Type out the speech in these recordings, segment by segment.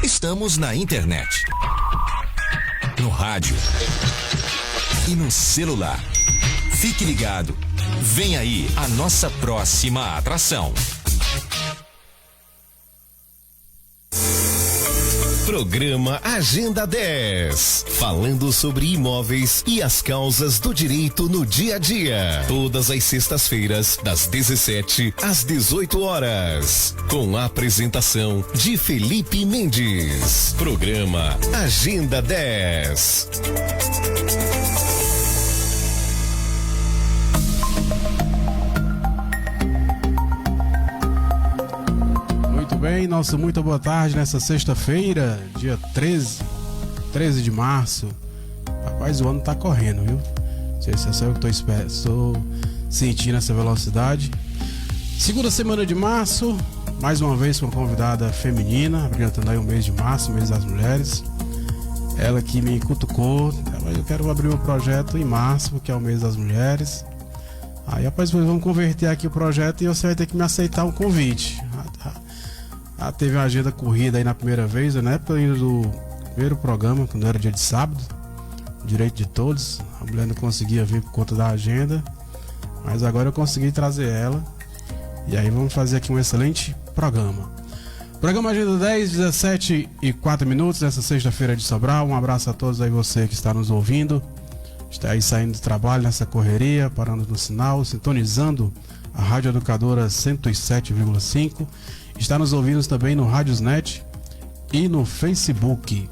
Estamos na internet, no rádio e no celular. Fique ligado. Vem aí a nossa próxima atração. Programa Agenda 10. Falando sobre imóveis e as causas do direito no dia a dia. Todas as sextas-feiras, das 17 às 18 horas. Com a apresentação de Felipe Mendes. Programa Agenda 10. Bem, nossa, muito boa tarde nessa sexta-feira, dia 13 de março. Rapaz, o ano tá correndo, viu? Não sei se é só eu que estou sentindo essa velocidade. Segunda semana de março, mais uma vez com uma convidada feminina, apresentando aí o mês de março, mês das mulheres. Ela que me cutucou, eu quero abrir um projeto em março, porque é o mês das mulheres. Aí, rapaz, vamos converter aqui o projeto e você vai ter que me aceitar um convite. Teve uma agenda corrida aí na primeira vez, na época ainda do primeiro programa, quando era dia de sábado, direito de todos. A mulher não conseguia vir por conta da agenda, mas agora eu consegui trazer ela. E aí vamos fazer aqui um excelente programa. Programa Agenda 10, 17 e 4 minutos, nessa sexta-feira de Sobral. Um abraço a todos aí, você que está nos ouvindo. Está aí saindo do trabalho nessa correria, parando no sinal, sintonizando a Rádio Educadora 107,5. Está nos ouvindo também no Radiosnet e no Facebook.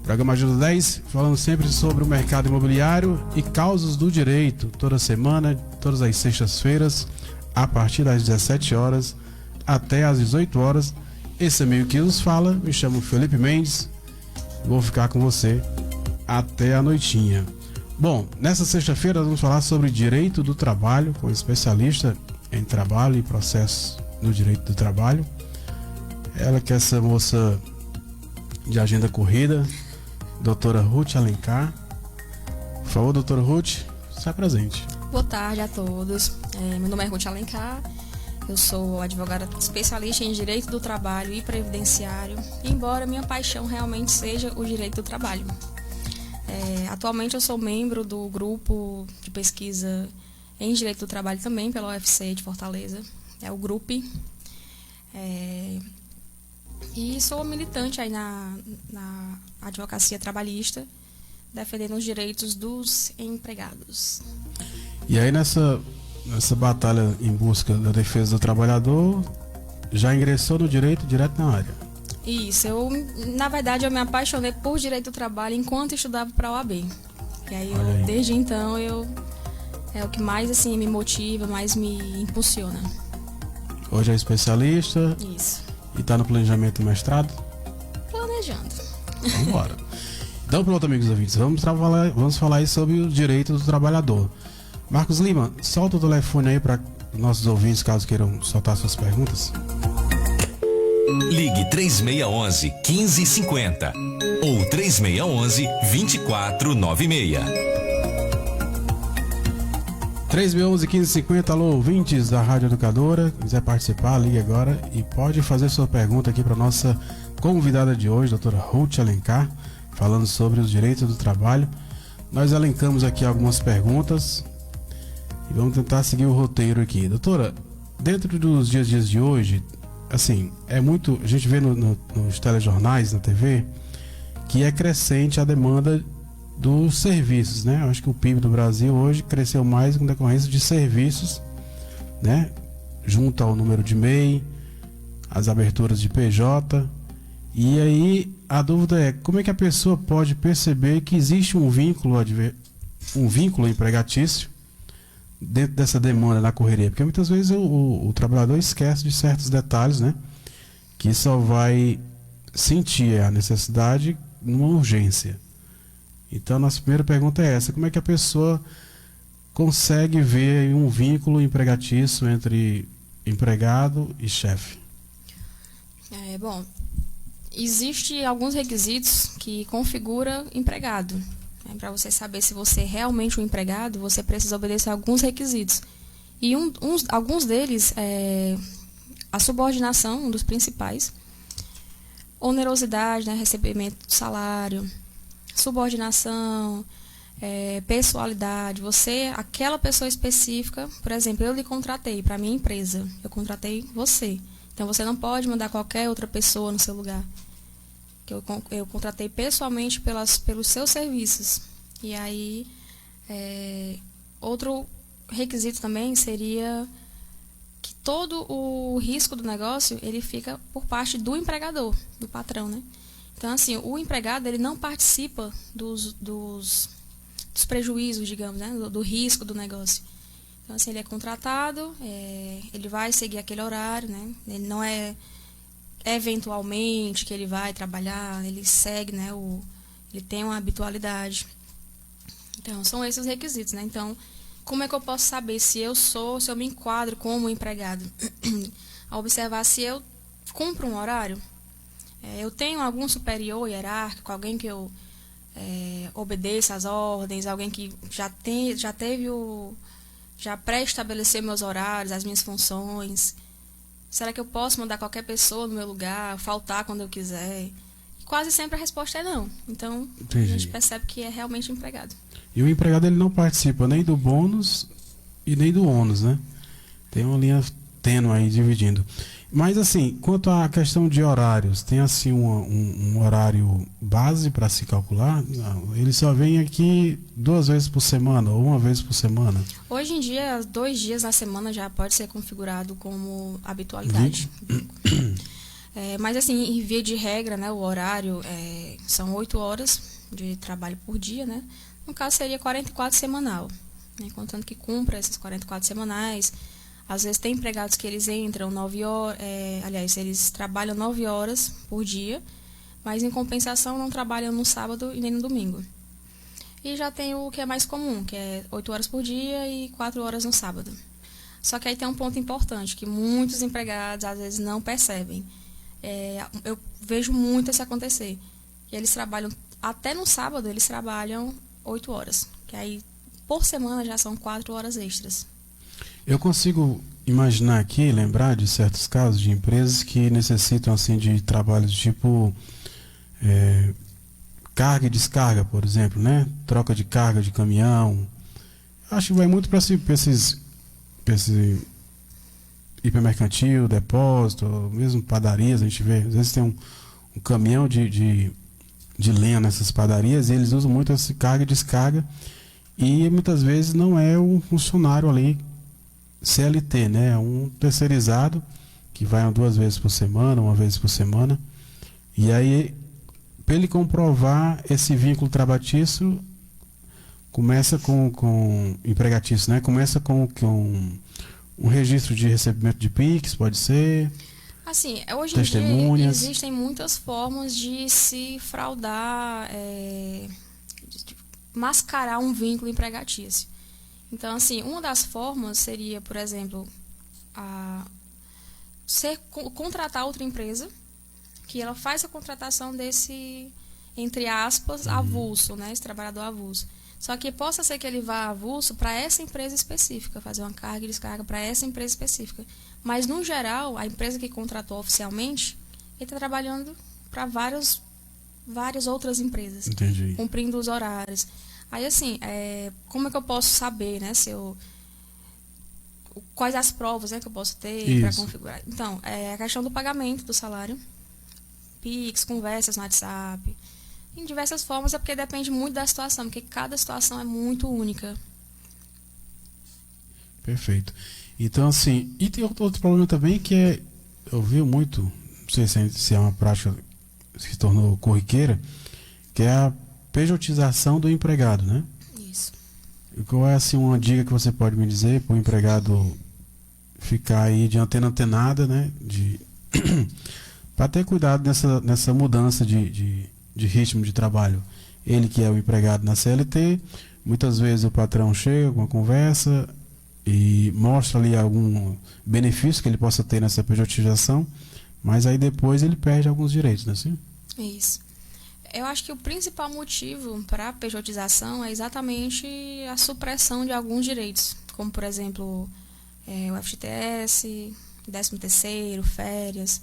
Programa Agenda 10, falando sempre sobre o mercado imobiliário e causas do direito, toda semana, todas as sextas-feiras, a partir das 17 horas até às 18 horas. Esse amigo que nos fala, me chamo Felipe Mendes, vou ficar com você até a noitinha. Bom, nessa sexta-feira vamos falar sobre direito do trabalho, com especialista em trabalho e processo no direito do trabalho. Ela que é essa moça de agenda corrida, doutora Ruth Alencar. Por favor, doutora Ruth, se apresente. Boa tarde a todos. Meu nome é Ruth Alencar. Eu sou advogada especialista em direito do trabalho e previdenciário, embora minha paixão realmente seja o direito do trabalho. Atualmente eu sou membro do grupo de pesquisa em direito do trabalho também pela UFC de Fortaleza. É o GRUP. E sou militante aí na advocacia trabalhista, defendendo os direitos dos empregados. E aí nessa batalha em busca da defesa do trabalhador, já ingressou no direito direto na área? Isso, na verdade eu me apaixonei por direito do trabalho enquanto estudava para a OAB. E aí, desde então é o que mais assim me motiva, mais me impulsiona. Hoje é especialista. Isso. E está no planejamento do mestrado? Planejando. Vamos embora. Então pronto, amigos ouvintes, vamos falar aí sobre o direito do trabalhador. Marcos Lima, solta o telefone aí para nossos ouvintes, caso queiram soltar suas perguntas. Ligue 3611-1550 ou 3611-2496. 3611-1550, alô, ouvintes da Rádio Educadora, quiser participar, ligue agora e pode fazer sua pergunta aqui para nossa convidada de hoje, doutora Ruth Alencar, falando sobre os direitos do trabalho. Nós elencamos aqui algumas perguntas e vamos tentar seguir o roteiro aqui. Doutora, dentro dos dias de hoje, assim, a gente vê nos telejornais, na TV, que é crescente a demanda dos serviços, né? Eu acho que o PIB do Brasil hoje cresceu mais com decorrência de serviços, né? Junto ao número de MEI, as aberturas de PJ. E aí a dúvida é, como é que a pessoa pode perceber que existe um vínculo empregatício dentro dessa demanda na correria? Porque muitas vezes o trabalhador esquece de certos detalhes, né? Que só vai sentir a necessidade numa urgência. Então, nossa primeira pergunta é essa: como é que a pessoa consegue ver um vínculo empregatício entre empregado e chefe? Bom, existem alguns requisitos que configuram empregado. Para você saber se você é realmente um empregado, você precisa obedecer a alguns requisitos. E alguns deles é a subordinação, um dos principais. onerosidade, né, recebimento do salário, subordinação, pessoalidade. Você, aquela pessoa específica, por exemplo, eu lhe contratei para minha empresa, eu contratei você. Então você não pode mandar qualquer outra pessoa no seu lugar. Que eu contratei pessoalmente pelos seus serviços. E aí, outro requisito também seria que todo o risco do negócio ele fica por parte do empregador, do patrão, né? Então, assim, o empregado ele não participa dos prejuízos, digamos, né? Do risco do negócio. Então, assim, ele é contratado, ele vai seguir aquele horário, né? Ele não é eventualmente que ele vai trabalhar, ele segue, né? Ele tem uma habitualidade. Então, são esses requisitos, né? Então, como é que eu posso saber se eu me enquadro como empregado? A observar se eu cumpro um horário. Eu tenho algum superior hierárquico, alguém que eu obedeça às ordens, alguém que já pré-estabeleceu meus horários, as minhas funções. Será que eu posso mandar qualquer pessoa no meu lugar, faltar quando eu quiser? Quase sempre a resposta é não. Então, Entendi. A gente percebe que é realmente empregado. E o empregado ele não participa nem do bônus e nem do ônus, né? Tem uma linha tênue aí dividindo. Mas assim, quanto à questão de horários, tem assim um horário base para se calcular? Não, ele só vem aqui 2 vezes por semana ou 1 vez por semana? Hoje em dia, 2 dias na semana já pode ser configurado como habitualidade. Mas assim, em via de regra, né, o horário são 8 horas de trabalho por dia, né? No caso seria 44 semanal, né? Contanto que cumpra esses 44 semanais. Às vezes tem empregados que eles entram 9 horas, eles trabalham 9 horas por dia, mas em compensação não trabalham no sábado e nem no domingo. E já tem o que é mais comum, que é 8 horas por dia e 4 horas no sábado. Só que aí tem um ponto importante, que muitos empregados às vezes não percebem. Eu vejo muito isso acontecer. E eles trabalham, até no sábado, eles trabalham 8 horas. Que aí, por semana, já são 4 horas extras. Eu consigo imaginar aqui, lembrar de certos casos de empresas que necessitam assim de trabalhos tipo carga e descarga, por exemplo, né? Troca de carga de caminhão. Acho que vai muito para esse hipermercantil, depósito, mesmo padarias, a gente vê, às vezes tem um caminhão de lenha nessas padarias e eles usam muito essa carga e descarga e muitas vezes não é um funcionário ali CLT, né? É um terceirizado que vai 2 vezes por semana, 1 vez por semana. E aí, para ele comprovar esse vínculo trabalhício, começa com empregatício, né? Começa com um registro de recebimento de PIX, pode ser. Assim, hoje em dia existem muitas formas de se fraudar, de mascarar um vínculo empregatício. Então, uma das formas seria, por exemplo, contratar outra empresa, que ela faz a contratação desse, entre aspas, avulso, né? Esse trabalhador avulso. Só que possa ser que ele vá avulso para essa empresa específica, fazer uma carga e descarga para essa empresa específica. Mas, no geral, a empresa que contratou oficialmente, ele está trabalhando para várias outras empresas. Entendi. Cumprindo os horários. Aí, como é que eu posso saber, né, quais as provas, né, que eu posso ter para configurar? Então, a questão do pagamento do salário, PIX, conversas no WhatsApp, em diversas formas, porque depende muito da situação, porque cada situação é muito única. Perfeito. Então, assim, e tem outro problema também que eu vi muito, não sei se é uma prática que se tornou corriqueira, que é a pejotização do empregado, né? Isso. Qual é assim uma dica que você pode me dizer para o empregado ficar aí de antena antenada, né? Para ter cuidado nessa mudança de ritmo de trabalho. Ele que é o empregado na CLT, muitas vezes o patrão chega com uma conversa e mostra ali algum benefício que ele possa ter nessa pejotização, mas aí depois ele perde alguns direitos, não é assim? Isso. Eu acho que o principal motivo para a pejotização é exatamente a supressão de alguns direitos, como, por exemplo, o FGTS, 13º, férias.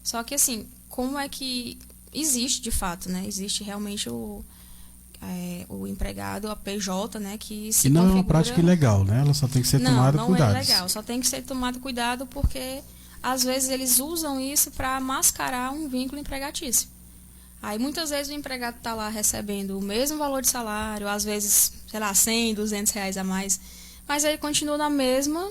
Só que, como é que existe de fato, né? Existe realmente o empregado, a PJ, né? Que se E não é uma configura... prática ilegal, né? Ela só tem que ser tomada Não cuidado. é legal, só tem que ser tomado cuidado porque às vezes eles usam isso para mascarar um vínculo empregatício. Aí muitas vezes o empregado está lá recebendo o mesmo valor de salário, às vezes, sei lá, 100, 200 reais a mais, mas ele continua na mesma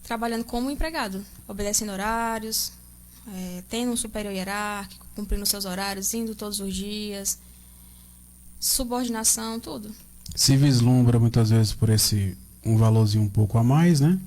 trabalhando como empregado, obedecendo horários, tendo um superior hierárquico, cumprindo seus horários, indo todos os dias, subordinação, tudo. Se vislumbra muitas vezes por um valorzinho um pouco a mais, né?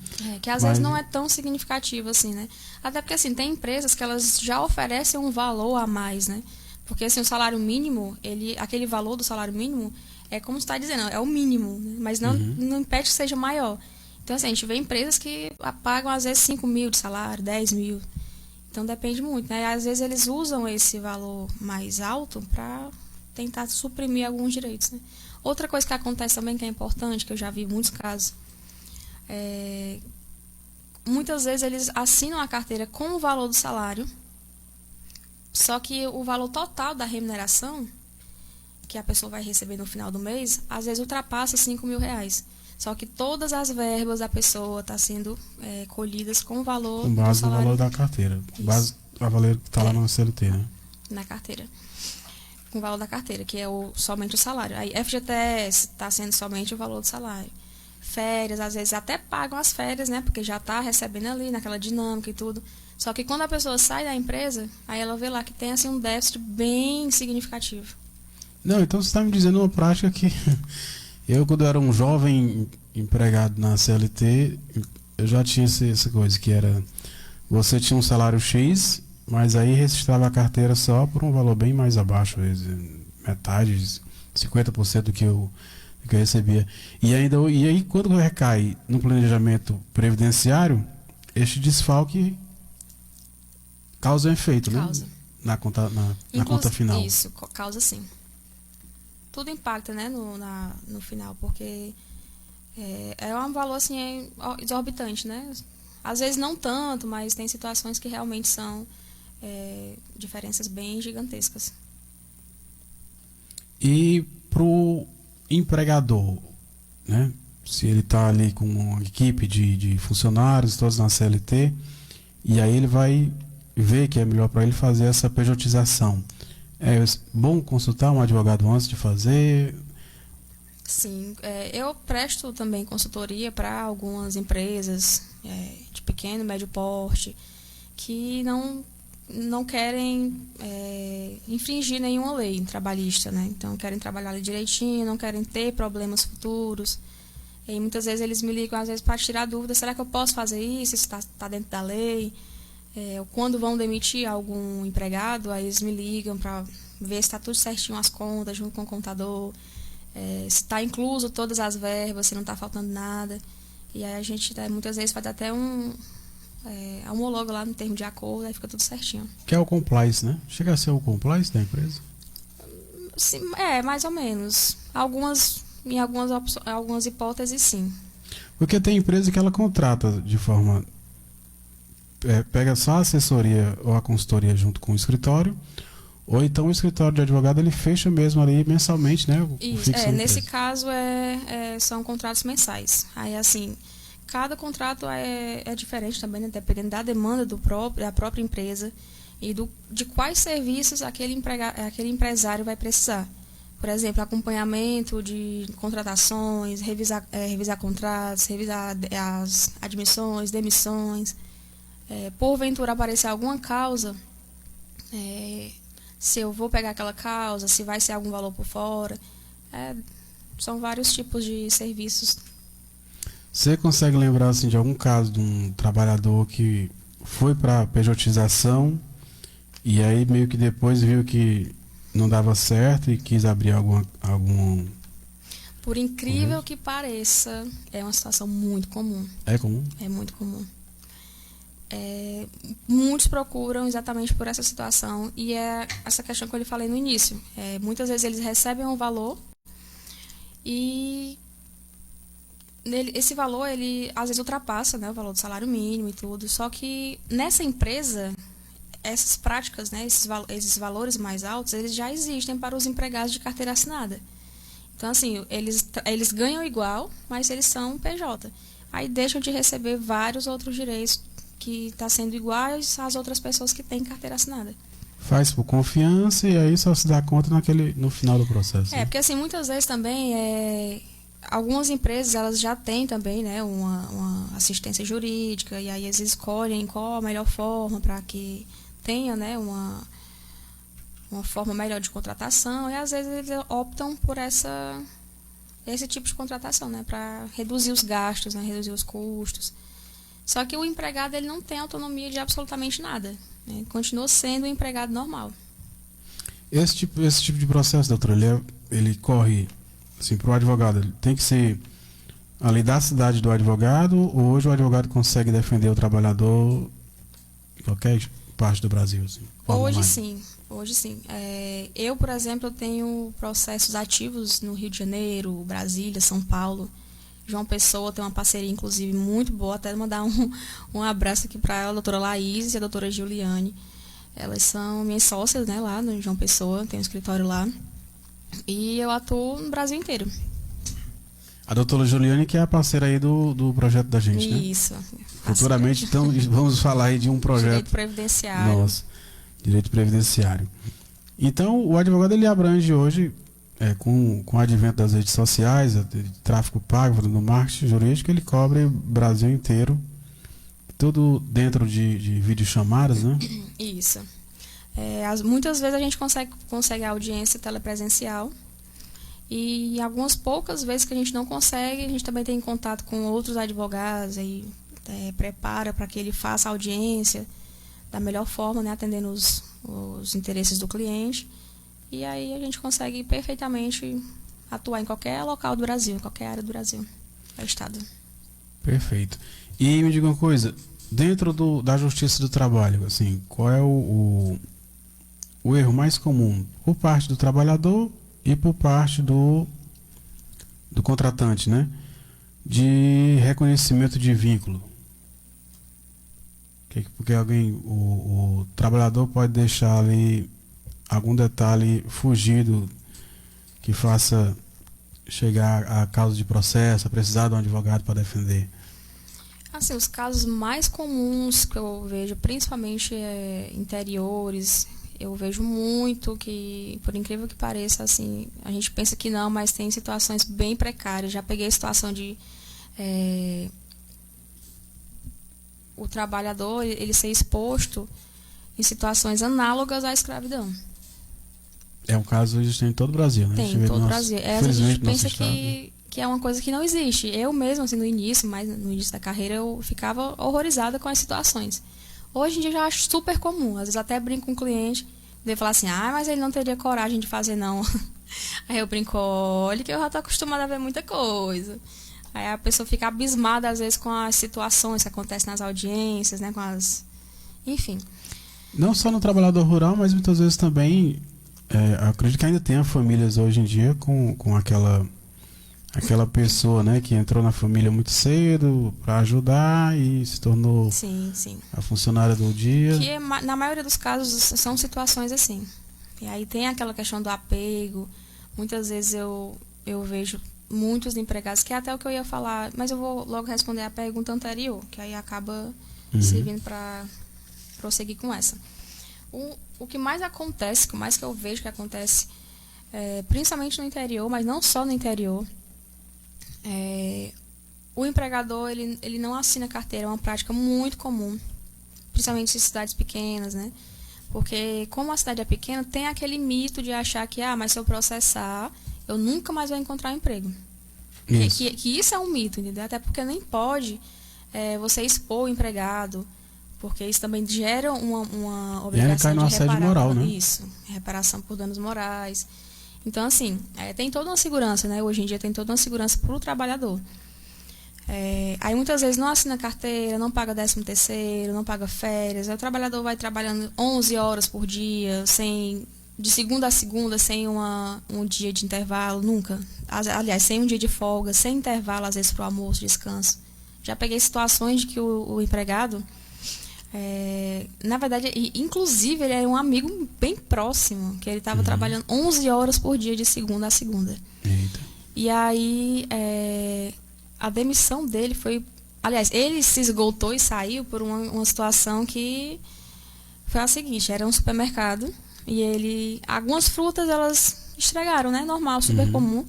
Que às vezes não é tão significativo assim, né? Até porque assim, tem empresas que elas já oferecem um valor a mais, né? Porque assim, o salário mínimo, aquele valor do salário mínimo é como você está dizendo, é o mínimo, né? Mas não impede que seja maior. Então assim, a gente vê empresas que pagam às vezes 5 mil de salário, 10 mil. Então depende muito, né? Às vezes eles usam esse valor mais alto para tentar suprimir alguns direitos, né? Outra coisa que acontece também que é importante, que eu já vi muitos casos, muitas vezes eles assinam a carteira com o valor do salário, só que o valor total da remuneração que a pessoa vai receber no final do mês, às vezes ultrapassa 5 mil reais. Só que todas as verbas da pessoa estão sendo colhidas com o valor com base do salário. no valor da carteira. Com base no valor que está lá no CLT, né? Na carteira. Com o valor da carteira, que é somente o salário. Aí FGTS está sendo somente o valor do salário. Férias, às vezes até pagam as férias, né? Porque já está recebendo ali, naquela dinâmica e tudo. Só que quando a pessoa sai da empresa, aí ela vê lá que tem assim, um déficit bem significativo. Não, então você está me dizendo uma prática que eu, quando era um jovem empregado na CLT, eu já tinha essa coisa, que era, você tinha um salário X, mas aí registrava a carteira só por um valor bem mais abaixo, metade, 50% do que eu recebia. E aí, quando recai no planejamento previdenciário, este desfalque causa um efeito, Causa. né? Na conta final. Isso, causa sim. Tudo impacta, né, no final, porque é um valor assim, exorbitante, né? Às vezes não tanto, mas tem situações que realmente são diferenças bem gigantescas. E pro empregador, né? Se ele está ali com uma equipe de funcionários, todos na CLT, e aí ele vai ver que é melhor para ele fazer essa pejotização. É bom consultar um advogado antes de fazer? Sim, eu presto também consultoria para algumas empresas de pequeno, médio porte, que não querem infringir nenhuma lei trabalhista, né? Então querem trabalhar ali direitinho, não querem ter problemas futuros. E muitas vezes eles me ligam, às vezes, para tirar dúvida, será que eu posso fazer isso? Isso está dentro da lei? Quando vão demitir algum empregado, aí eles me ligam para ver se está tudo certinho as contas, junto com o contador, se está incluso todas as verbas, se não está faltando nada. E aí a gente muitas vezes faz até homologa lá no termo de acordo, aí fica tudo certinho. Que é o compliance, né? Chega a ser o compliance da empresa? Sim, mais ou menos. Em algumas hipóteses, sim. Porque tem empresa que ela contrata de forma... pega só a assessoria ou a consultoria junto com o escritório, ou então o escritório de advogado ele fecha mesmo ali mensalmente, né? Isso, nesse caso são contratos mensais. Aí assim, cada contrato é diferente também, né? Dependendo da demanda da própria empresa e de quais serviços aquele empresário vai precisar. Por exemplo, acompanhamento de contratações, revisar contratos, revisar as admissões, demissões. Porventura aparecer alguma causa, se eu vou pegar aquela causa, se vai ser algum valor por fora. São vários tipos de serviços. Você consegue lembrar assim, de algum caso de um trabalhador que foi para pejotização e aí meio que depois viu que não dava certo e quis abrir algum... Por incrível que pareça, é uma situação muito comum. É comum? É muito comum. Muitos procuram exatamente por essa situação e é essa questão que eu lhe falei no início. Muitas vezes eles recebem um valor e Esse valor, ele às vezes ultrapassa, né, o valor do salário mínimo e tudo. Só que nessa empresa, essas práticas, né, esses valores mais altos, eles já existem para os empregados de carteira assinada. Então, assim, eles ganham igual, mas eles são PJ. Aí deixam de receber vários outros direitos que estão sendo iguais às outras pessoas que têm carteira assinada. Faz por confiança e aí só se dá conta no final do processo. Porque assim, muitas vezes também algumas empresas elas já têm também, né, uma assistência jurídica, e aí eles escolhem qual a melhor forma para que tenha, né, uma forma melhor de contratação, e às vezes eles optam por esse tipo de contratação, né, para reduzir os gastos, né, reduzir os custos. Só que o empregado ele não tem autonomia de absolutamente nada, né, continua sendo um empregado normal. Esse tipo de processo, doutora, ele corre assim, para o advogado, ele tem que ser ali da cidade do advogado, ou hoje o advogado consegue defender o trabalhador em qualquer parte do Brasil? Assim, Hoje sim. Eu, por exemplo, eu tenho processos ativos no Rio de Janeiro, Brasília, São Paulo. João Pessoa tem uma parceria, inclusive, muito boa. Até mandar um abraço aqui para ela, a doutora Laís e a doutora Giuliane. Elas são minhas sócias, né, lá no João Pessoa, tem um escritório lá. E eu atuo no Brasil inteiro. A doutora Giuliane, que é a parceira aí do projeto da gente, né? Isso. Futuramente, então, vamos falar aí de um projeto... Direito previdenciário. Nossa, direito previdenciário. Então, o advogado, ele abrange hoje, com o advento das redes sociais, de tráfego pago, no marketing jurídico, ele cobre o Brasil inteiro, tudo dentro de videochamadas, né? Isso. Muitas vezes a gente consegue a audiência telepresencial, e algumas poucas vezes que a gente não consegue, a gente também tem contato com outros advogados, aí prepara para que ele faça a audiência da melhor forma, né, atendendo os interesses do cliente, e aí a gente consegue perfeitamente atuar em qualquer local do Brasil, em qualquer área do Brasil, do estado. Perfeito. E me diga uma coisa, dentro da Justiça do Trabalho, assim, qual é o erro mais comum por parte do trabalhador e por parte do contratante, né? De reconhecimento de vínculo. Porque o trabalhador pode deixar ali algum detalhe fugido que faça chegar a causa de processo, a precisar de um advogado para defender. Assim, os casos mais comuns que eu vejo, principalmente interiores, eu vejo muito que, por incrível que pareça, assim, a gente pensa que não, mas tem situações bem precárias. Já peguei a situação de o trabalhador ele ser exposto em situações análogas à escravidão. É um caso existente em todo o Brasil, né? Tem, em todo o Brasil. A gente pensa que é uma coisa que não existe. Eu mesmo, assim, no início da carreira, eu ficava horrorizada com as situações. Hoje em dia eu já acho super comum. Às vezes até brinco com o cliente, ele fala assim, mas ele não teria coragem de fazer, não. Aí eu brinco, olha que eu já estou acostumada a ver muita coisa. Aí a pessoa fica abismada, às vezes, com as situações que acontecem nas audiências, né? Enfim. Não só no trabalhador rural, mas muitas vezes também, eu acredito que ainda tenha famílias hoje em dia com aquela pessoa, né, que entrou na família muito cedo para ajudar e se tornou a funcionária do dia. Que na maioria dos casos são situações assim. E aí tem aquela questão do apego. Muitas vezes eu vejo muitos empregados, que é até o que eu ia falar, mas eu vou logo responder a pergunta anterior, que aí acaba servindo para prosseguir com essa. O que mais acontece, o mais que eu vejo que acontece, principalmente no interior, mas não só no interior, o empregador ele não assina carteira, é uma prática muito comum, principalmente em cidades pequenas, né? Porque como a cidade é pequena, tem aquele mito de achar que, mas se eu processar, eu nunca mais vou encontrar um emprego. Isso. Que isso é um mito, entendeu? Até porque nem pode você expor o empregado, porque isso também gera uma obrigação de assédio moral, né? Isso, reparação por danos morais. Então, assim, tem toda uma segurança, né? Hoje em dia tem toda uma segurança para o trabalhador. Aí muitas vezes não assina carteira, não paga 13º, não paga férias. Aí o trabalhador vai trabalhando 11 horas por dia, sem de segunda a segunda, sem um dia de intervalo, nunca. Aliás, sem um dia de folga, sem intervalo, às vezes, para o almoço, descanso. Já peguei situações de que o empregado, na verdade, inclusive, ele era um amigo bem próximo, que ele estava trabalhando 11 horas por dia, de segunda a segunda. Eita. E aí, a demissão dele foi... Aliás, ele se esgotou e saiu por uma situação que foi a seguinte: era um supermercado e algumas frutas elas estragaram, né? Normal, super comum.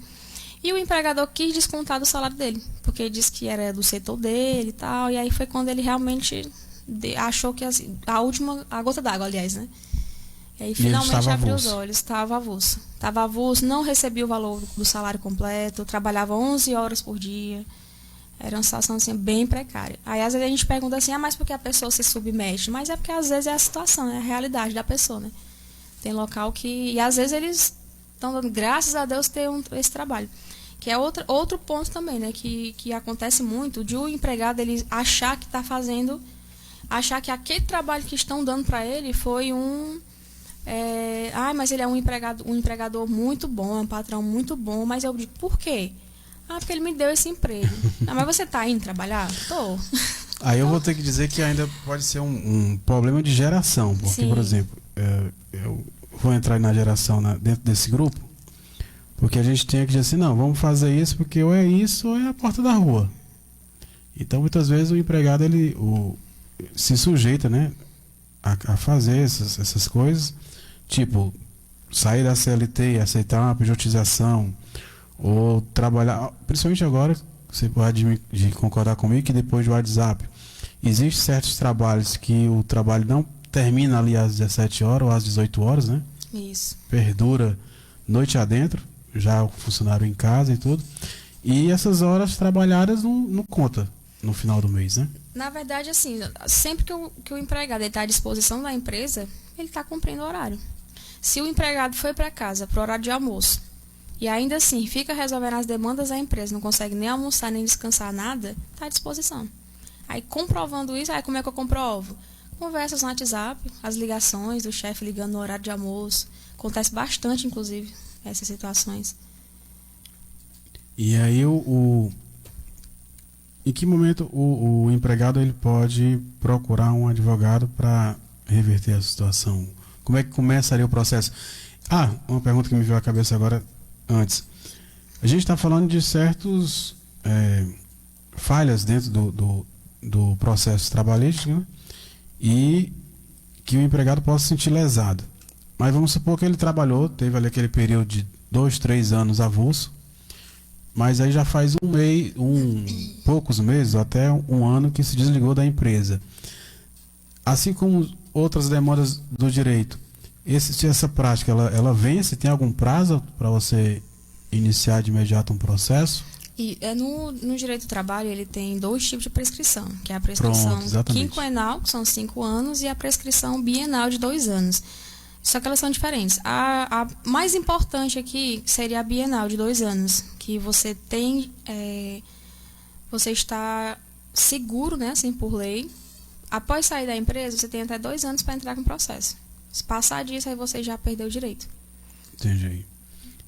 E o empregador quis descontar do salário dele, porque ele disse que era do setor dele e tal. E aí foi quando ele realmente achou que a gota d'água, aliás, né? E aí finalmente abriu os olhos, estava avulso. Estava avulso, não recebia o valor do salário completo, trabalhava 11 horas por dia. Era uma situação assim, bem precária. Aí às vezes a gente pergunta assim, mas por que a pessoa se submete? Mas é porque às vezes é a situação, é a realidade da pessoa, né? Tem local que... E às vezes eles estão dando, graças a Deus, ter esse trabalho. Que é outro ponto também, né? Que acontece muito, de o empregado ele achar que está fazendo... Achar que aquele trabalho que estão dando para ele foi mas ele é um empregador muito bom, é um patrão muito bom. Mas eu digo, por quê? Porque ele me deu esse emprego. Mas você está indo trabalhar? Tô. Aí eu vou ter que dizer que ainda pode ser um problema de geração. Porque, por exemplo, eu vou entrar na geração dentro desse grupo, porque a gente tem que dizer assim, não, vamos fazer isso porque ou é isso ou é a porta da rua. Então, muitas vezes, o empregado ele se sujeita, né, a fazer essas coisas, tipo, sair da CLT e aceitar uma pejotização, ou trabalhar, principalmente agora, você pode concordar comigo que depois do WhatsApp, existem certos trabalhos que o trabalho não termina ali às 17 horas ou às 18 horas, né? Isso. Perdura noite adentro, já o funcionário em casa e tudo. E essas horas trabalhadas não conta no final do mês, né? Na verdade, assim, sempre que o empregado está à disposição da empresa, ele está cumprindo o horário. Se o empregado foi para casa para o horário de almoço, e ainda assim fica resolvendo as demandas da empresa, não consegue nem almoçar, nem descansar nada, está à disposição. Aí, comprovando isso, como é que eu comprovo? Conversas no WhatsApp, as ligações do chefe ligando no horário de almoço. Acontece bastante, inclusive, essas situações. E aí, em que momento o empregado ele pode procurar um advogado para reverter a situação? Como é que começaria o processo? Uma pergunta que me veio à cabeça agora, antes. A gente está falando de certos falhas dentro do processo trabalhístico, né? E que o empregado possa se sentir lesado. Mas vamos supor que ele trabalhou, teve ali aquele período de 2, 3 anos avulso, mas aí já faz poucos meses, ou até um ano que se desligou da empresa. Assim como outras demandas do direito, se essa prática ela vence, tem algum prazo para você iniciar de imediato um processo? E no direito do trabalho ele tem 2 tipos de prescrição, que é a prescrição quinquenal, que são 5 anos, e a prescrição bienal de 2 anos. Só que elas são diferentes. A mais importante aqui seria a bienal de 2 anos, que você tem, você está seguro, né, assim, por lei. Após sair da empresa, você tem até 2 anos para entrar com o processo. Se passar disso, aí você já perdeu o direito. Entendi.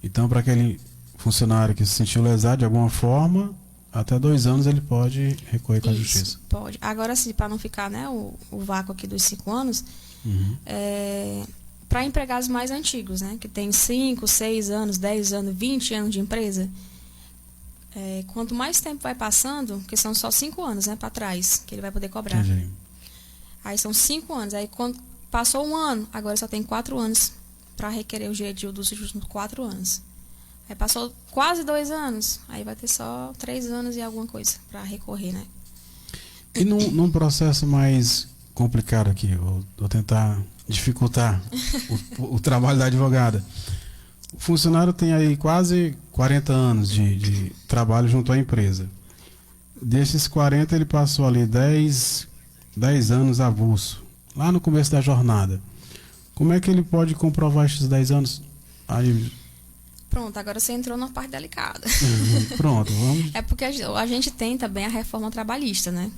Então, para aquele funcionário que se sentiu lesado de alguma forma, até 2 anos ele pode recorrer com a justiça. Pode. Agora, sim, para não ficar, né, o vácuo aqui dos 5 anos, para empregados mais antigos, né, que tem 5, 6 anos, 10 anos, 20 anos de empresa, quanto mais tempo vai passando, que são só 5 anos, né, para trás, que ele vai poder cobrar. Entendi. Aí são 5 anos. Aí quando passou 1 ano, agora só tem 4 anos para requerer o direito dos últimos 4 anos. Aí passou quase 2 anos, aí vai ter só 3 anos e alguma coisa para recorrer, né? E num processo mais complicado aqui, vou tentar dificultar o trabalho da advogada. O funcionário tem aí quase 40 anos de trabalho junto à empresa. Desses 40, ele passou ali 10 anos avulso, lá no começo da jornada. Como é que ele pode comprovar esses 10 anos? Aí... Pronto, agora você entrou numa parte delicada. Pronto, vamos. É porque a gente tem também a reforma trabalhista, né?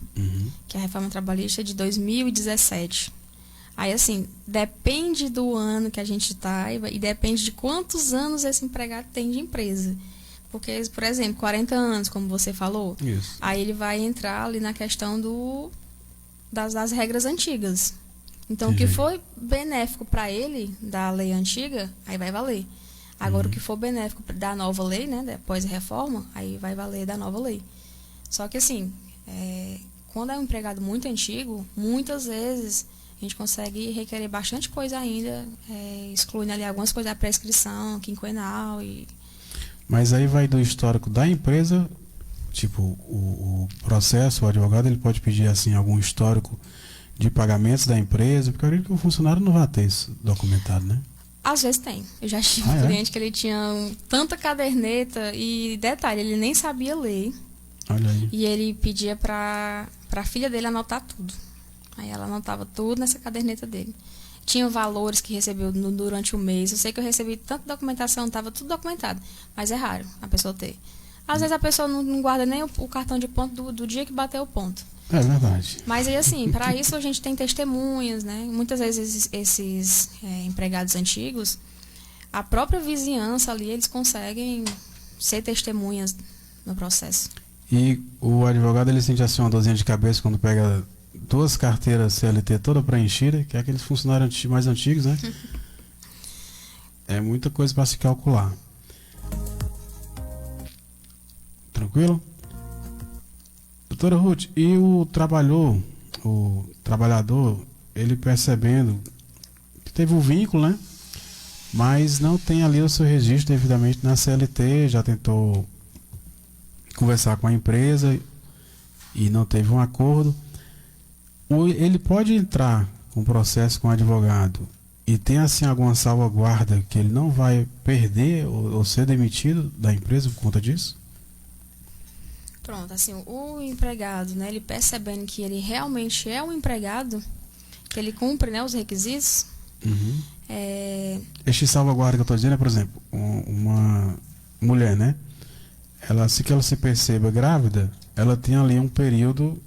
Que é a reforma trabalhista de 2017. Aí, assim, depende do ano que a gente está e depende de quantos anos esse empregado tem de empresa. Porque, por exemplo, 40 anos, como você falou, Isso. aí ele vai entrar ali na questão das regras antigas. Então, o que foi benéfico para ele, da lei antiga, aí vai valer. Agora, o que for benéfico da nova lei, né, depois da reforma, aí vai valer da nova lei. Só que, assim, quando é um empregado muito antigo, muitas vezes a gente consegue requerer bastante coisa ainda, excluindo ali algumas coisas da prescrição, quinquenal e... Mas aí vai do histórico da empresa, tipo, o processo, o advogado, ele pode pedir, assim, algum histórico de pagamentos da empresa, porque eu acredito que o funcionário não vai ter isso documentado, né? Às vezes tem. Eu já tive um cliente que ele tinha tanta caderneta e, detalhe, ele nem sabia ler. Olha aí. E ele pedia pra filha dele anotar tudo. Aí ela anotava tudo nessa caderneta dele. Tinha valores que recebeu durante o mês. Eu sei que eu recebi tanta documentação, estava tudo documentado. Mas é raro a pessoa ter. Às vezes a pessoa não guarda nem o cartão de ponto do dia que bateu o ponto. É verdade. Mas aí, assim, para isso a gente tem testemunhas, né? Muitas vezes esses empregados antigos, a própria vizinhança ali, eles conseguem ser testemunhas no processo. E o advogado, ele sente assim uma dorzinha de cabeça quando pega 2 carteiras CLT toda preenchida, que é aqueles funcionários mais antigos, né? É muita coisa para se calcular. Tranquilo? Doutora Ruth, e o trabalhador, ele percebendo que teve um vínculo, né? Mas não tem ali o seu registro devidamente na CLT, já tentou conversar com a empresa e não teve um acordo. Ele pode entrar com processo com o advogado e tem assim alguma salvaguarda que ele não vai perder ou ser demitido da empresa por conta disso? Pronto, assim, o empregado, né, ele percebendo que ele realmente é um empregado, que ele cumpre, né, os requisitos. Este salvaguarda que eu estou dizendo é, por exemplo, uma mulher, né? Assim que ela se perceba grávida, ela tem ali um período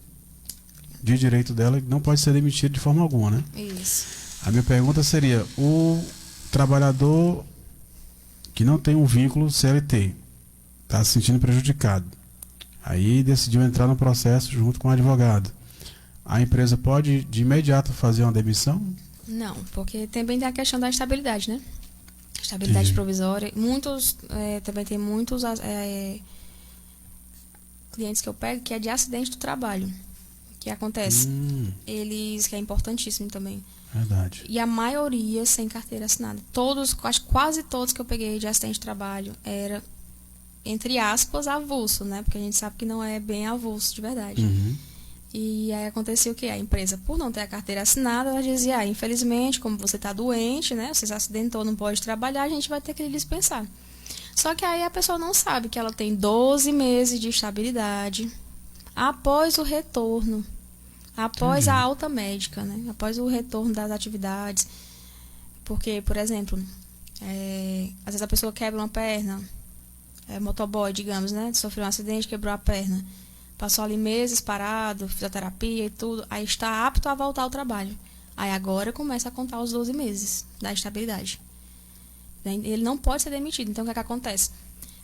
de direito dela que não pode ser demitido de forma alguma, né? Isso. A minha pergunta seria, o trabalhador que não tem um vínculo CLT, está se sentindo prejudicado, aí decidiu entrar no processo junto com o advogado, a empresa pode de imediato fazer uma demissão? Não, porque também tem a questão da estabilidade, né? Estabilidade provisória. Também tem muitos clientes que eu pego que é de acidente do trabalho. O que acontece? Que é importantíssimo também. Verdade. E a maioria sem carteira assinada. Quase todos que eu peguei de acidente de trabalho era, entre aspas, avulso, né? Porque a gente sabe que não é bem avulso de verdade. E aí acontecia o quê? A empresa, por não ter a carteira assinada, ela dizia, infelizmente, como você está doente, né? Você se acidentou, não pode trabalhar, a gente vai ter que lhe dispensar. Só que aí a pessoa não sabe que ela tem 12 meses de estabilidade após o retorno, após a alta médica, né? Após o retorno das atividades. Porque, por exemplo, às vezes a pessoa quebra uma perna, motoboy, digamos, né? Sofreu um acidente, quebrou a perna. Passou ali meses parado, fisioterapia e tudo, aí está apto a voltar ao trabalho. Aí agora começa a contar os 12 meses da estabilidade. Ele não pode ser demitido. Então o que é que acontece?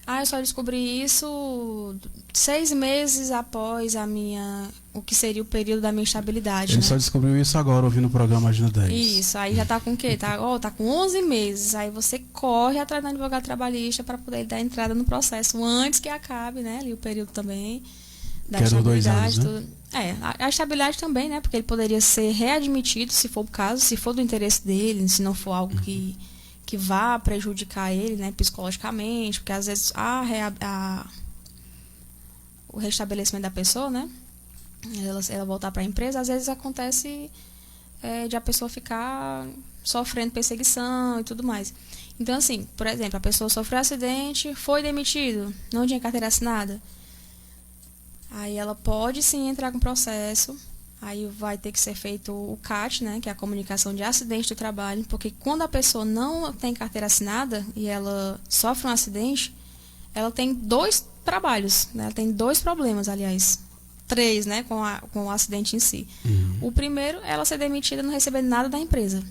Eu só descobri isso 6 meses após o que seria o período da minha estabilidade. Ele né? só descobriu isso agora, ouvindo o programa Agenda 10. Isso, aí já tá com o quê? Tá com 11 meses. Aí você corre atrás do advogado trabalhista para poder dar entrada no processo antes que acabe, né? Ali o período também da estabilidade. 2 anos, né? A estabilidade também, né? Porque ele poderia ser readmitido, se for o caso, se for do interesse dele, se não for algo que vá prejudicar ele, né, psicologicamente, porque às vezes o restabelecimento da pessoa, né, ela voltar para a empresa, às vezes acontece de a pessoa ficar sofrendo perseguição e tudo mais. Então, assim, por exemplo, a pessoa sofreu um acidente, foi demitido, não tinha carteira assinada. Aí ela pode sim entrar com processo, aí vai ter que ser feito o CAT, né, que é a comunicação de acidente do trabalho, porque quando a pessoa não tem carteira assinada e ela sofre um acidente, ela tem 2 trabalhos, né, ela tem 2 problemas, aliás. 3, né, com o acidente em si. O primeiro, ela ser demitida e não receber nada da empresa.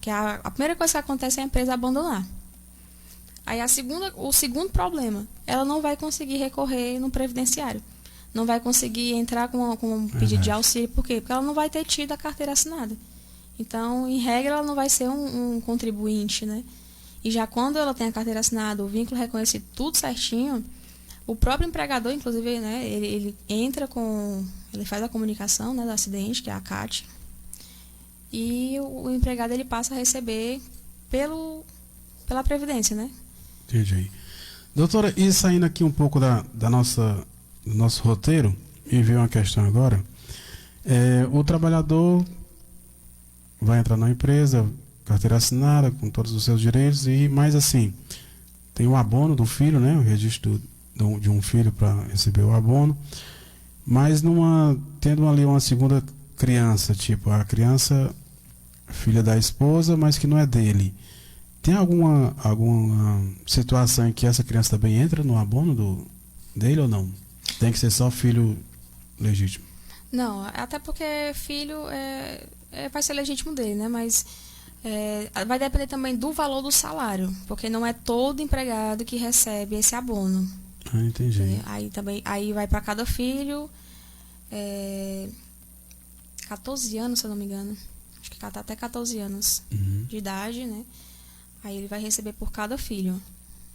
Que a primeira coisa que acontece é a empresa abandonar. Aí o segundo problema, ela não vai conseguir recorrer no previdenciário. Não vai conseguir entrar com um pedido de auxílio. Por quê? Porque ela não vai ter tido a carteira assinada. Então, em regra, ela não vai ser um contribuinte, né? E já quando ela tem a carteira assinada, o vínculo reconhecido, tudo certinho, o próprio empregador, inclusive, né, ele ele faz a comunicação, né, do acidente, que é a CAT, e o empregado ele passa a receber pela Previdência, né? Entendi. Doutora, e saindo aqui um pouco do nosso roteiro, me veio uma questão agora. O trabalhador vai entrar na empresa, carteira assinada, com todos os seus direitos, mas assim, tem o abono do filho, né? O registro de um filho para receber o abono, mas tendo ali uma segunda criança, tipo a criança filha da esposa, mas que não é dele. Tem alguma situação em que essa criança também entra no abono dele ou não? Tem que ser só filho legítimo? Não, até porque filho vai ser legítimo dele, né? Mas vai depender também do valor do salário, porque não é todo empregado que recebe esse abono. Ah, entendi. Aí vai para cada filho 14 anos, se eu não me engano. Acho que até 14 anos de idade, né? Aí ele vai receber por cada filho.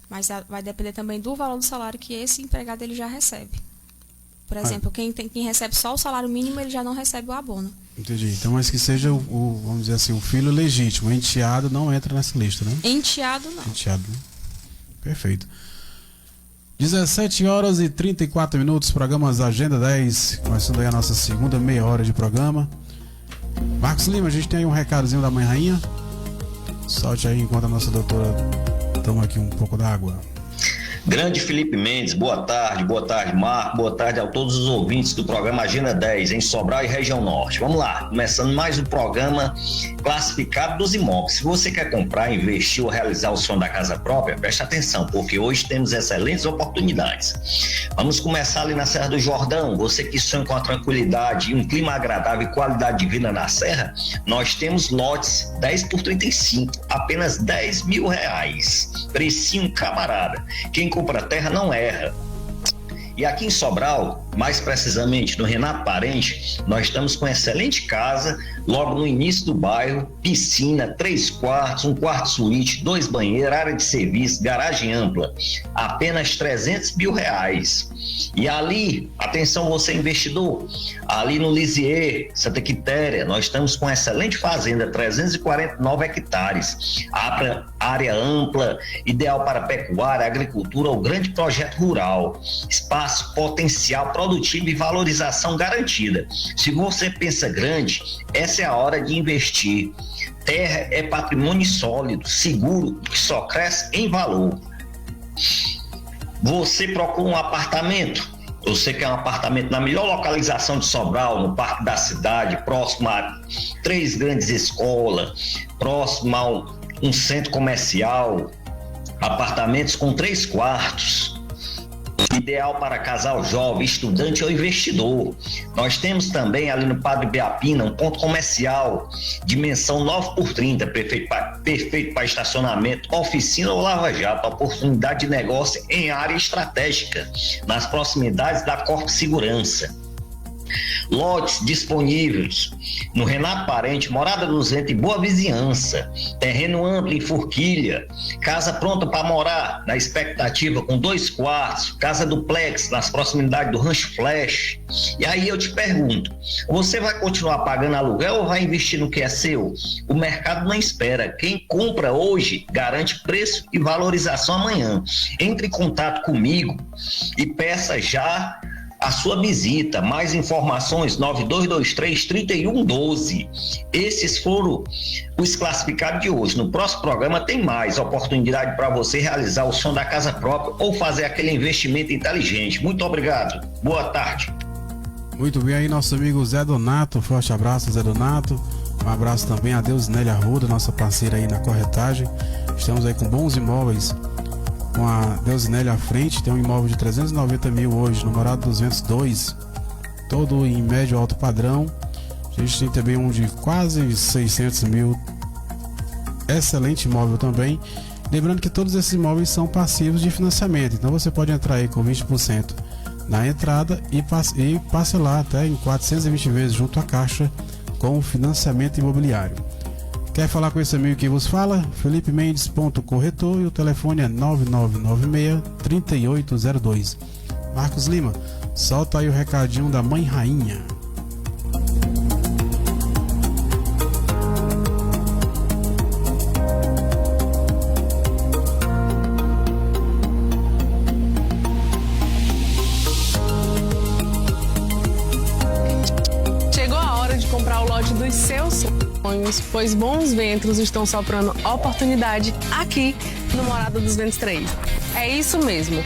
Mas vai depender também do valor do salário que esse empregado ele já recebe. Por exemplo, quem recebe só o salário mínimo, ele já não recebe o abono. Entendi. Então, mas que seja vamos dizer assim, o filho legítimo. Enteado não entra nessa lista, né? Enteado não. Enteado, né? Perfeito. 17h34, programas Agenda 10, começando aí a nossa segunda meia hora de programa. Marcos Lima, a gente tem aí um recadozinho da Mãe Rainha. Solte aí enquanto a nossa doutora toma aqui um pouco d'água. Grande Felipe Mendes, boa tarde Marco, boa tarde a todos os ouvintes do programa Agenda 10 em Sobral e região norte. Vamos lá, começando mais um programa classificado dos imóveis. Se você quer comprar, investir ou realizar o sonho da casa própria, preste atenção, porque hoje temos excelentes oportunidades. Vamos começar ali na Serra do Jordão. Você que sonha com a tranquilidade, um clima agradável e qualidade de vida na Serra, nós temos lotes 10 por 35, apenas R$10 mil. Precinho camarada. Quem compra terra não erra. E aqui em Sobral, mais precisamente no Renato Parente, nós estamos com excelente casa, logo no início do bairro, piscina, 3 quartos, 1 quarto suíte, 2 banheiros, área de serviço, garagem ampla, apenas R$300 mil. E ali, atenção você investidor, ali no Lisier, Santa Quitéria, nós estamos com excelente fazenda, 349 hectares, área ampla, ideal para pecuária, agricultura ou grande projeto rural, espaço, potencial produtivo e valorização garantida. Se você pensa grande, essa é a hora de investir. Terra é patrimônio sólido, seguro, que só cresce em valor. Você procura um apartamento? Você quer um apartamento na melhor localização de Sobral, no Parque da Cidade, próximo a 3 grandes escolas, próximo a um centro comercial, apartamentos com 3 quartos. Ideal para casal jovem, estudante ou investidor. Nós temos também ali no Padre Beapina um ponto comercial, dimensão 9 por 30, perfeito para estacionamento, oficina ou lava-jato, oportunidade de negócio em área estratégica, nas proximidades da Corpo Segurança. Lotes disponíveis no Renato Parente, Morada dos Ventos e Boa Vizinhança, terreno amplo em Forquilha, casa pronta para morar, na expectativa com 2 quartos, casa duplex nas proximidades do Rancho Flash. E aí eu te pergunto, você vai continuar pagando aluguel ou vai investir no que é seu? O mercado não espera, quem compra hoje garante preço e valorização amanhã. Entre em contato comigo e peça já a sua visita. Mais informações 9223-3112. Esses foram os classificados de hoje. No próximo programa tem mais oportunidade para você realizar o sonho da casa própria ou fazer aquele investimento inteligente. Muito obrigado. Boa tarde. Muito bem, aí nosso amigo Zé Donato, forte abraço Zé Donato, um abraço também a Deusinélia Arruda, nossa parceira aí na corretagem. Estamos aí com bons imóveis com a Deusinélia à frente, tem um imóvel de 390 mil hoje, no Morada dos Ventos 2, todo em médio alto padrão. A gente tem também um de quase 600 mil, excelente imóvel também. Lembrando que todos esses imóveis são passivos de financiamento, então você pode entrar aí com 20% na entrada e parcelar até em 420 vezes junto à Caixa com financiamento imobiliário. Quer falar com esse amigo que vos fala? Felipe Mendes, corretor, e o telefone é 9996-3802. Marcos Lima, solta aí o recadinho da Mãe Rainha. Chegou a hora de comprar o lote dos seus sonhos, pois bons ventos estão soprando oportunidade aqui no Morada dos Ventos 3. É isso mesmo.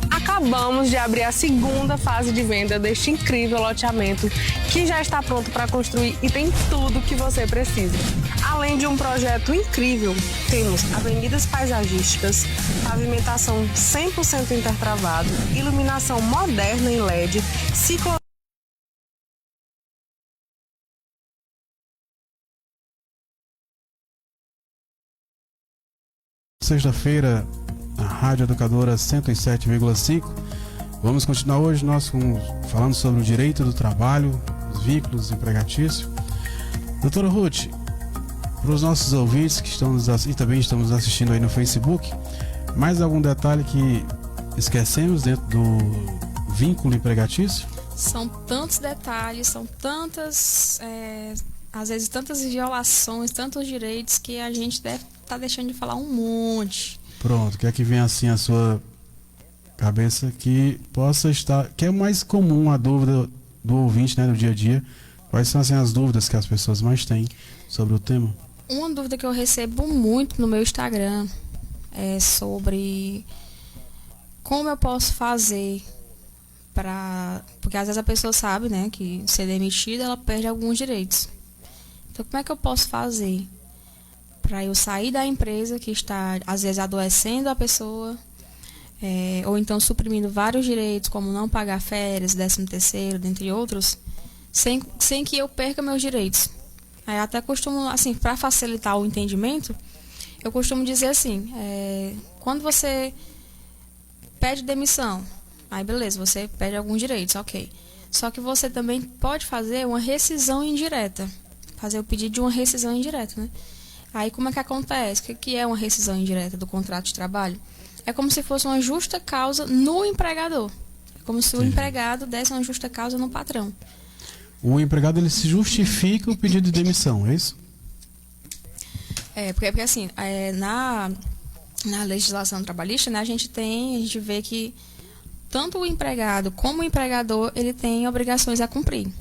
Acabamos de abrir a segunda fase de venda deste incrível loteamento que já está pronto para construir e tem tudo que você precisa. Além de um projeto incrível, temos avenidas paisagísticas, pavimentação 100% intertravado, iluminação moderna em LED, ciclo. Sexta-feira, na Rádio Educadora 107,5. Vamos continuar hoje falando sobre o direito do trabalho, os vínculos empregatícios. Doutora Ruth, para os nossos ouvintes que e também estamos assistindo aí no Facebook, mais algum detalhe que esquecemos dentro do vínculo empregatício? São tantos detalhes, são tantas, às vezes tantas violações, tantos direitos que a gente deve estar deixando de falar um monte. Pronto, quer que venha assim a sua cabeça que possa estar, que é o mais comum a dúvida do ouvinte, né, do dia a dia. Quais são assim as dúvidas que as pessoas mais têm sobre o tema? Uma dúvida que eu recebo muito no meu Instagram é sobre como eu posso fazer porque às vezes a pessoa sabe, né, que ser demitida ela perde alguns direitos. Então como é que eu posso fazer para eu sair da empresa que está, às vezes, adoecendo a pessoa, ou então suprimindo vários direitos, como não pagar férias, 13º, dentre outros, sem que eu perca meus direitos. Aí até costumo, assim, para facilitar o entendimento, eu costumo dizer assim, quando você pede demissão, aí beleza, você perde alguns direitos, ok. Só que você também pode fazer uma rescisão indireta, fazer o pedido de uma rescisão indireta, né? Aí como é que acontece? O que é uma rescisão indireta do contrato de trabalho? É como se fosse uma justa causa no empregador. É como se o empregado desse uma justa causa no patrão. O empregado ele se justifica o pedido de demissão, é isso? Porque assim, na legislação trabalhista, né, a gente vê que tanto o empregado como o empregador, ele tem obrigações a cumprir.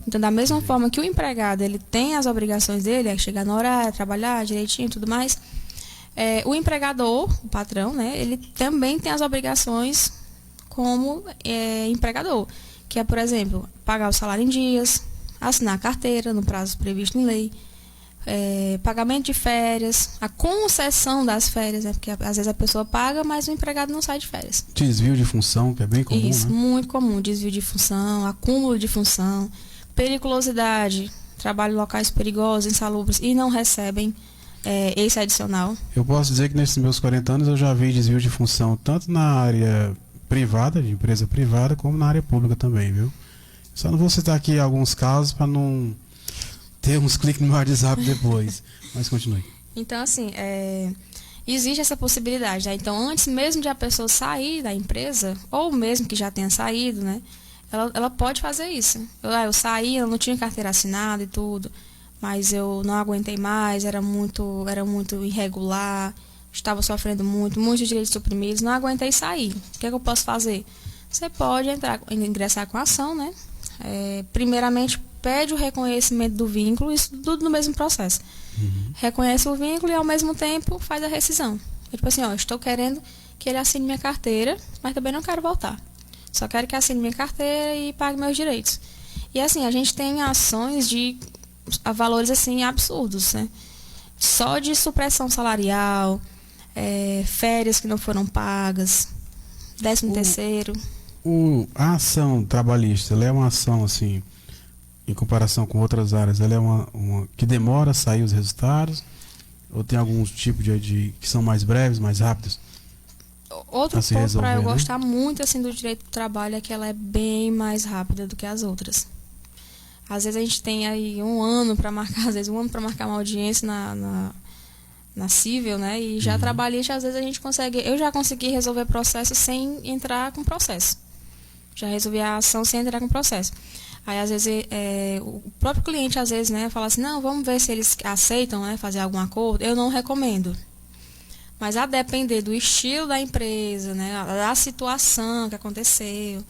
Então, da mesma forma que o empregado ele tem as obrigações dele, é chegar no horário, trabalhar direitinho e tudo mais, o empregador, o patrão, né, ele também tem as obrigações como empregador, que é, por exemplo, pagar o salário em dias, assinar a carteira no prazo previsto em lei, pagamento de férias, a concessão das férias, né, porque às vezes a pessoa paga, mas o empregado não sai de férias. Desvio de função, que é bem comum, Isso, né? muito comum, desvio de função, acúmulo de função, periculosidade, trabalho em locais perigosos, insalubres e não recebem esse adicional. Eu posso dizer que nesses meus 40 anos eu já vi desvio de função tanto na área privada, de empresa privada, como na área pública também, viu? Só não vou citar aqui alguns casos para não ter uns cliques no WhatsApp depois, mas continue. Então, assim, existe essa possibilidade, né? Então, antes mesmo de a pessoa sair da empresa, ou mesmo que já tenha saído, né? Ela pode fazer isso. Eu saí, eu não tinha carteira assinada e tudo, mas eu não aguentei mais, era muito irregular, estava sofrendo muitos direitos suprimidos, não aguentei sair. O que é que eu posso fazer? Você pode ingressar com a ação, né? Primeiramente, pede o reconhecimento do vínculo, isso tudo no mesmo processo. Reconhece o vínculo e, ao mesmo tempo, faz a rescisão. Tipo assim, estou querendo que ele assine minha carteira, mas também não quero voltar. Só quero que assine minha carteira e pague meus direitos. E assim, a gente tem ações de valores assim absurdos, né? Só de supressão salarial, férias que não foram pagas, 13º. A ação trabalhista, ela é uma ação assim, em comparação com outras áreas, ela é uma que demora a sair os resultados? Ou tem alguns tipos que são mais breves, mais rápidos? Outro ponto para eu né? gostar muito assim do direito do trabalho é que ela é bem mais rápida do que as outras. Às vezes a gente tem aí um ano para marcar, às vezes um ano para marcar uma audiência na civil, né? E já trabalhista, às vezes a gente consegue. Eu já consegui resolver processo sem entrar com processo. Já resolvi a ação sem entrar com processo. Aí, às vezes, o próprio cliente, às vezes, né, fala assim, não, vamos ver se eles aceitam, né, fazer algum acordo. Eu não recomendo. Mas a depender do estilo da empresa, né, da situação que aconteceu.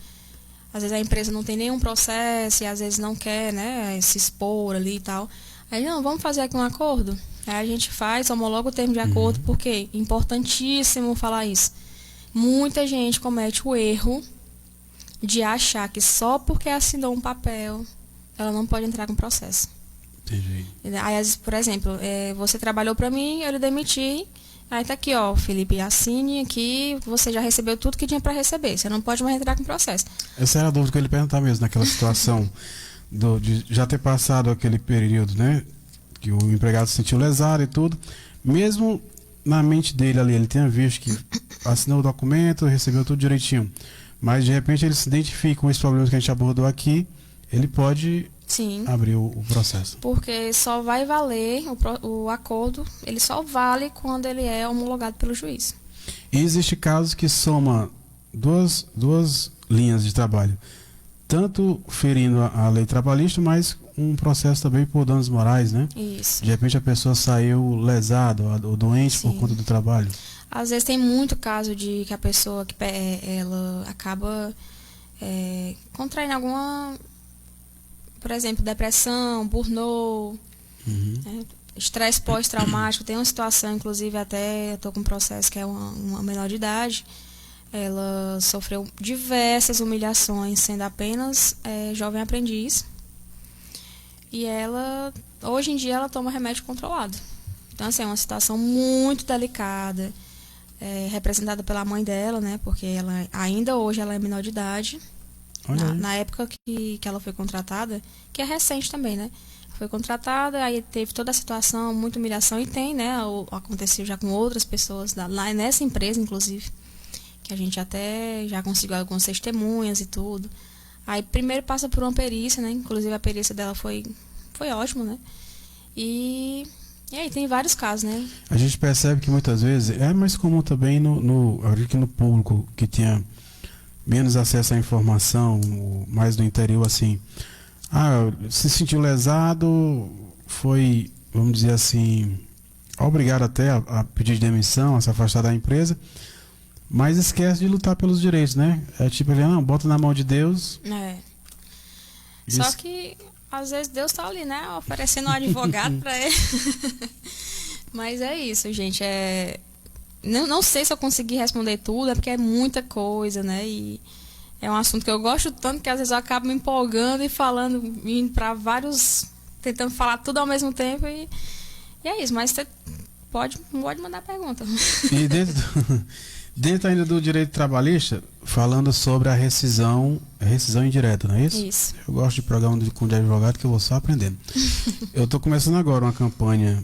Às vezes a empresa não tem nenhum processo e às vezes não quer, né, se expor ali e tal. Aí, não, vamos fazer aqui um acordo? Aí a gente faz, homologa o termo de acordo, porque é importantíssimo falar isso. Muita gente comete o erro de achar que só porque assinou um papel, ela não pode entrar com processo. Entendi. Aí, por exemplo, você trabalhou para mim, eu lhe demiti, aí tá aqui, ó, Felipe, assine aqui, você já recebeu tudo que tinha para receber, você não pode mais entrar com processo. Essa era a dúvida que eu ia perguntar mesmo, naquela situação de já ter passado aquele período, né, que o empregado se sentiu lesado e tudo, mesmo na mente dele ali, ele tinha visto que assinou o documento, recebeu tudo direitinho, mas de repente ele se identifica com esses problemas que a gente abordou aqui, ele pode Sim, abrir o processo. porque só vai valer o acordo, ele só vale quando ele é homologado pelo juiz. E existe casos que soma duas linhas de trabalho, tanto ferindo a lei trabalhista, mas um processo também por danos morais, né? Isso. De repente a pessoa saiu lesada ou doente por conta do trabalho. Às vezes tem muito caso de que a pessoa ela acaba contraindo alguma, por exemplo, depressão, burnout, estresse pós-traumático. Tem uma situação, inclusive, até estou com um processo que é uma menor de idade. Ela sofreu diversas humilhações, sendo apenas jovem aprendiz. E ela, hoje em dia, ela toma remédio controlado. Então, assim, é uma situação muito delicada, representada pela mãe dela, né? Porque ela, ainda hoje ela é menor de idade. Na época que ela foi contratada, que é recente também, né? Foi contratada, aí teve toda a situação, muita humilhação, e tem, né? Aconteceu já com outras pessoas, lá nessa empresa, inclusive, que a gente até já conseguiu algumas testemunhas e tudo. Aí primeiro passa por uma perícia, né? Inclusive a perícia dela foi ótima, né? E aí tem vários casos, né? A gente percebe que muitas vezes é mais comum também no público que tinha menos acesso à informação, mais no interior, assim. Se sentiu lesado, foi, vamos dizer assim, obrigado até a pedir demissão, a se afastar da empresa, mas esquece de lutar pelos direitos, né? É tipo, não, bota na mão de Deus. Só que às vezes Deus tá ali, né? Oferecendo um advogado para ele. Mas é isso, gente. Não sei se eu consegui responder tudo, é porque é muita coisa, né? E é um assunto que eu gosto tanto que às vezes eu acabo me empolgando e falando, indo para vários, tentando falar tudo ao mesmo tempo e é isso. Mas você pode mandar pergunta. E dentro ainda do direito trabalhista, falando sobre a rescisão indireta, não é isso? Isso. Eu gosto de programa de advogado que eu vou só aprendendo. Eu estou começando agora uma campanha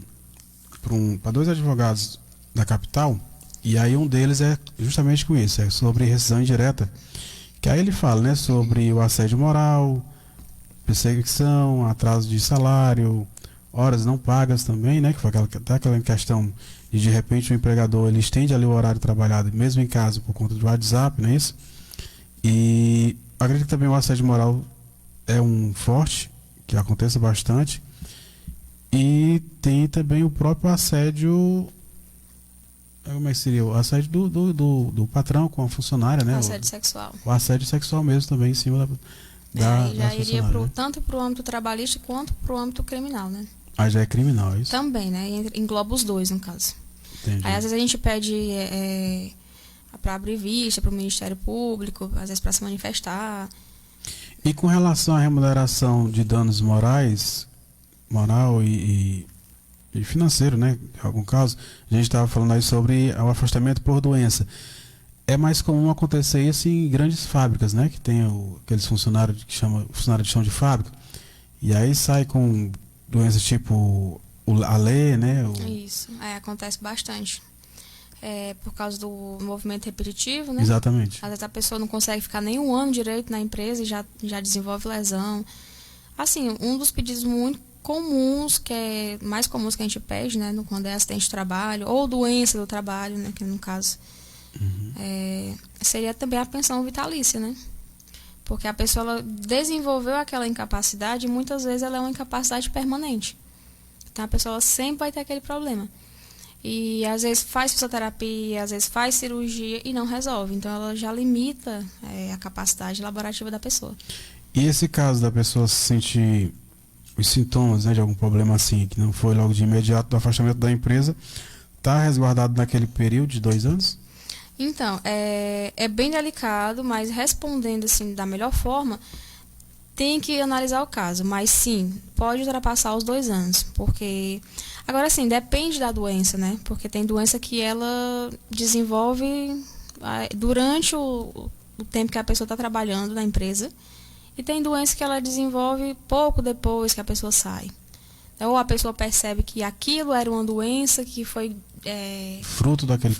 para 2 advogados da capital, e aí um deles é justamente com isso, é sobre rescisão indireta, que aí ele fala, né, sobre o assédio moral, perseguição, atraso de salário, horas não pagas também, né, que foi aquela questão de repente o empregador ele estende ali o horário trabalhado, mesmo em casa, por conta do WhatsApp, não é isso? E acredito que também o assédio moral é um forte, que aconteça bastante, e tem também o próprio assédio. Como é que seria? O assédio do patrão com a funcionária, né? O assédio sexual. O assédio sexual mesmo também em cima da já iria né? tanto para o âmbito trabalhista quanto para o âmbito criminal, né? Já é criminal, é isso? Também, né? Engloba os dois, no caso. Entendi. Aí às vezes a gente pede para abrir vista para o Ministério Público, às vezes para se manifestar. E com relação à remuneração de danos moral e financeiro, né? Em algum caso, a gente estava falando aí sobre o afastamento por doença. é mais comum acontecer isso em grandes fábricas, né? Que tem aqueles funcionários que chama funcionário de chão de fábrica. E aí sai com doenças tipo a lei, né? Isso, acontece bastante. Por causa do movimento repetitivo, né? Exatamente. Às vezes a pessoa não consegue ficar nem um ano direito na empresa e já desenvolve lesão. Assim, um dos pedidos muito comuns, mais comuns que a gente pede, né? Quando é acidente de trabalho ou doença do trabalho, né? Que no caso seria também a pensão vitalícia, né? Porque a pessoa ela desenvolveu aquela incapacidade e muitas vezes ela é uma incapacidade permanente. Então a pessoa ela sempre vai ter aquele problema. E às vezes faz fisioterapia, às vezes faz cirurgia e não resolve. Então ela já limita a capacidade laborativa da pessoa. E esse caso da pessoa sentir os sintomas, né, de algum problema assim, que não foi logo de imediato do afastamento da empresa, está resguardado naquele período de 2 anos? Então, é bem delicado, mas respondendo assim da melhor forma, tem que analisar o caso. Mas sim, pode ultrapassar os 2 anos, porque... Agora sim, depende da doença, né? Porque tem doença que ela desenvolve durante o tempo que a pessoa está trabalhando na empresa. E tem doença que ela desenvolve pouco depois que a pessoa sai. Ou a pessoa percebe que aquilo era uma doença que foi... fruto daquele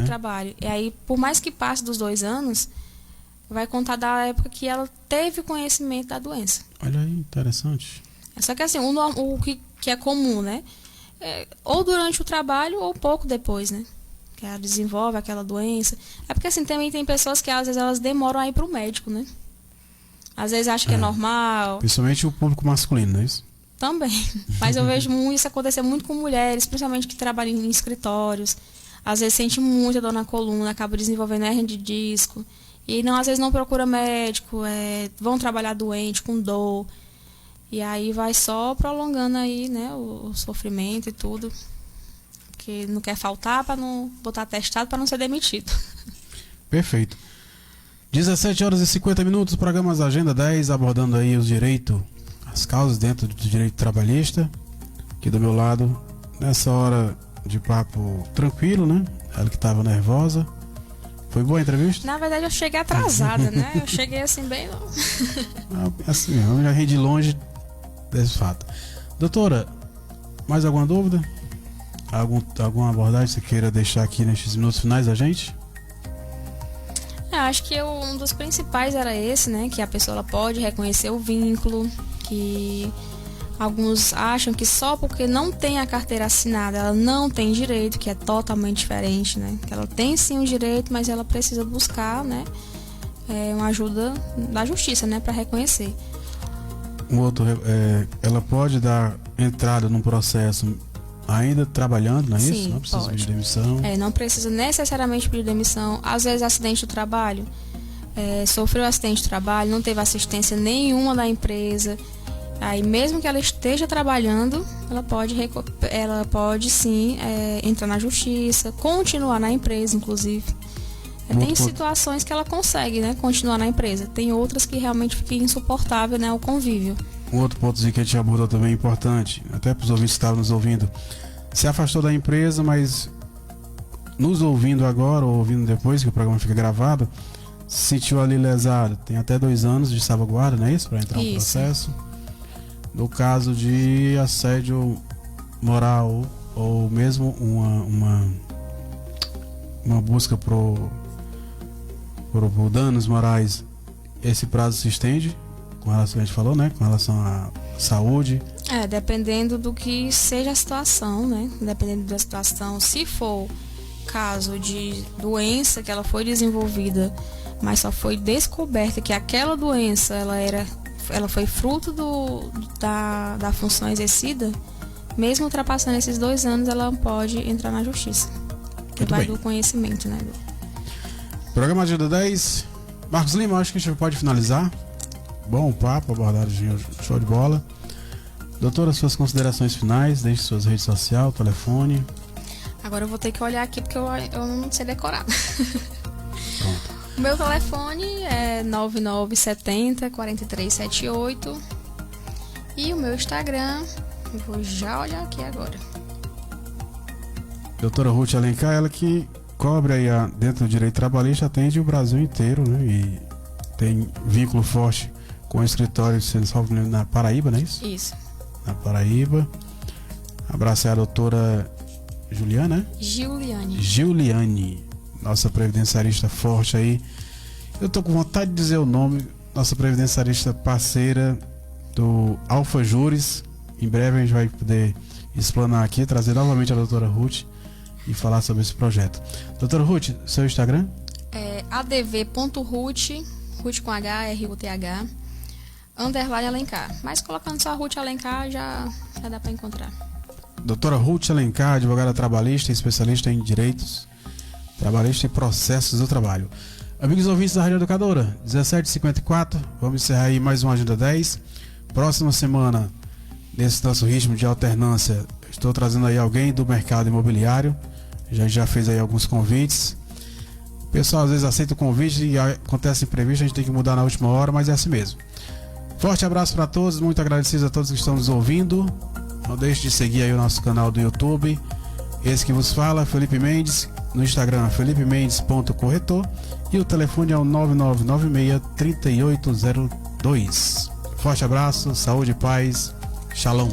trabalho. E aí, por mais que passe dos 2 anos, vai contar da época que ela teve conhecimento da doença. Olha aí, interessante. Só que assim, o que é comum, né? Ou durante o trabalho ou pouco depois, né? Que ela desenvolve aquela doença. É porque assim, também tem pessoas que às vezes elas demoram a ir pro médico, né? Às vezes acham que é normal. Principalmente o público masculino, não é isso? Também. Mas eu vejo isso acontecer muito com mulheres, principalmente que trabalham em escritórios. Às vezes sente muita dor na coluna, acaba desenvolvendo hernia de disco. E às vezes não procura médico, vão trabalhar doente, com dor. E aí vai só prolongando aí, né, o sofrimento e tudo. Porque não quer faltar para não botar atestado para não ser demitido. Perfeito. 17h50, programas Agenda 10, abordando aí os direitos, as causas dentro do direito trabalhista. Aqui do meu lado, nessa hora de papo tranquilo, né? Ela que estava nervosa. Foi boa a entrevista? Na verdade eu cheguei atrasada, né? Eu cheguei assim bem... assim mesmo, eu já ri de longe desse fato. Doutora, mais alguma dúvida? Alguma abordagem que você queira deixar aqui nesses minutos finais da gente? Acho que um dos principais era esse, né? Que a pessoa ela pode reconhecer o vínculo, que alguns acham que só porque não tem a carteira assinada ela não tem direito, que é totalmente diferente, né? Que ela tem sim o direito, mas ela precisa buscar, né? Uma ajuda da justiça, né? Para reconhecer. Ela pode dar entrada num processo ainda trabalhando, não é isso? Não precisa pedir demissão. Não precisa necessariamente pedir demissão. Às vezes acidente do trabalho, sofreu acidente de trabalho, não teve assistência nenhuma da empresa. Aí mesmo que ela esteja trabalhando, ela pode sim entrar na justiça, continuar na empresa, inclusive. Tem situações que ela consegue, né, continuar na empresa. Tem outras que realmente fica insuportável, né, o convívio. Um outro pontozinho que a gente abordou também importante, até para os ouvintes que estavam nos ouvindo, se afastou da empresa, mas nos ouvindo agora ou ouvindo depois, que o programa fica gravado, se sentiu ali lesado, tem até 2 anos de salvaguarda, não é isso? Para entrar no processo. No caso de assédio moral ou mesmo uma busca por danos morais, esse prazo se estende com relação, a gente falou, né? Com relação à saúde. Dependendo do que seja a situação, né? Dependendo da situação, se for caso de doença que ela foi desenvolvida, mas só foi descoberta que aquela doença ela foi fruto da função exercida, mesmo ultrapassando esses 2 anos, ela pode entrar na justiça. Que vai do conhecimento, né? Programa Agenda 10. Marcos Lima, acho que a gente pode finalizar. Bom papo, abordagem show de bola. Doutora, suas considerações finais, deixe suas redes sociais, telefone. Agora eu vou ter que olhar aqui porque eu não sei decorar. Pronto. O meu telefone é 9970-4378 e o meu Instagram, eu vou já olhar aqui agora. Doutora Ruth Alencar, ela que cobre aí dentro do direito trabalhista, atende o Brasil inteiro, né? E tem vínculo forte com o escritório, se não me engano, na Paraíba, não é isso? Isso. Na Paraíba. Abraçar a doutora Juliana, né? Giuliane, nossa previdenciarista forte aí. Eu tô com vontade de dizer o nome, nossa previdenciarista parceira do Alfa Juris. Em breve a gente vai poder explanar aqui, trazer novamente a doutora Ruth e falar sobre esse projeto. Doutora Ruth, seu Instagram? É adv.ruth, Ruth com H, R-U-T-H, _ Alencar. Mas colocando só Ruth Alencar já dá para encontrar. Doutora Ruth Alencar, advogada trabalhista, especialista em direitos trabalhistas e processos do trabalho. Amigos ouvintes da Rádio Educadora, 17h54, vamos encerrar aí mais uma Agenda 10. Próxima semana, nesse nosso ritmo de alternância, estou trazendo aí alguém do mercado imobiliário. Já fez aí alguns convites. O pessoal às vezes aceita o convite e acontece imprevisto, a gente tem que mudar na última hora, mas é assim mesmo. Forte abraço para todos, muito agradecidos a todos que estão nos ouvindo. Não deixe de seguir aí o nosso canal do YouTube. Esse que vos fala, Felipe Mendes, no Instagram, felipemendes.corretor, e o telefone é o 9996-3802. Forte abraço, saúde e paz, shalom.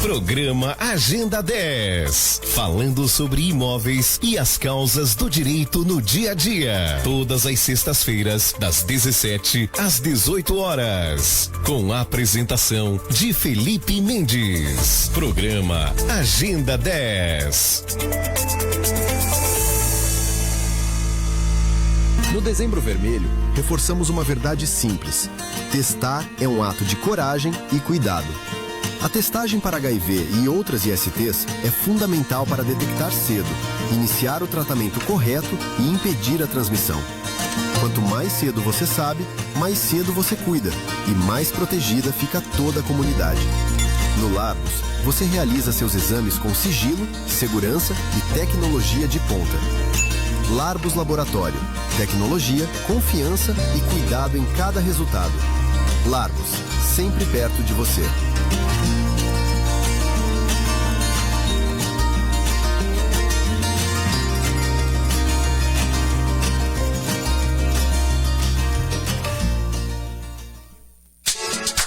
Programa Agenda 10. Falando sobre imóveis e as causas do direito no dia a dia. Todas as sextas-feiras, das 17 às 18 horas. Com a apresentação de Felipe Mendes. Programa Agenda 10. No Dezembro Vermelho, reforçamos uma verdade simples. Testar é um ato de coragem e cuidado. A testagem para HIV e outras ISTs é fundamental para detectar cedo, iniciar o tratamento correto e impedir a transmissão. Quanto mais cedo você sabe, mais cedo você cuida e mais protegida fica toda a comunidade. No Larbus, você realiza seus exames com sigilo, segurança e tecnologia de ponta. Larbus Laboratório. Tecnologia, confiança e cuidado em cada resultado. Larbus, sempre perto de você.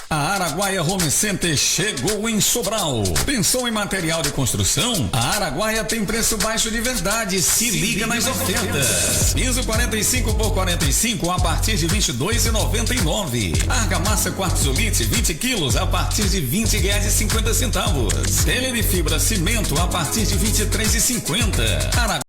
A Araguaia Home Center chegou em Sobral. Pensou em material de construção? A Araguaia tem preço baixo de verdade. Se liga nas ofertas. Piso 45 por 45 a partir de R$ 22,99. Argamassa quartzolite 20 quilos a partir de R$ 20,50. Telha de fibra cimento a partir de R$ 23,50.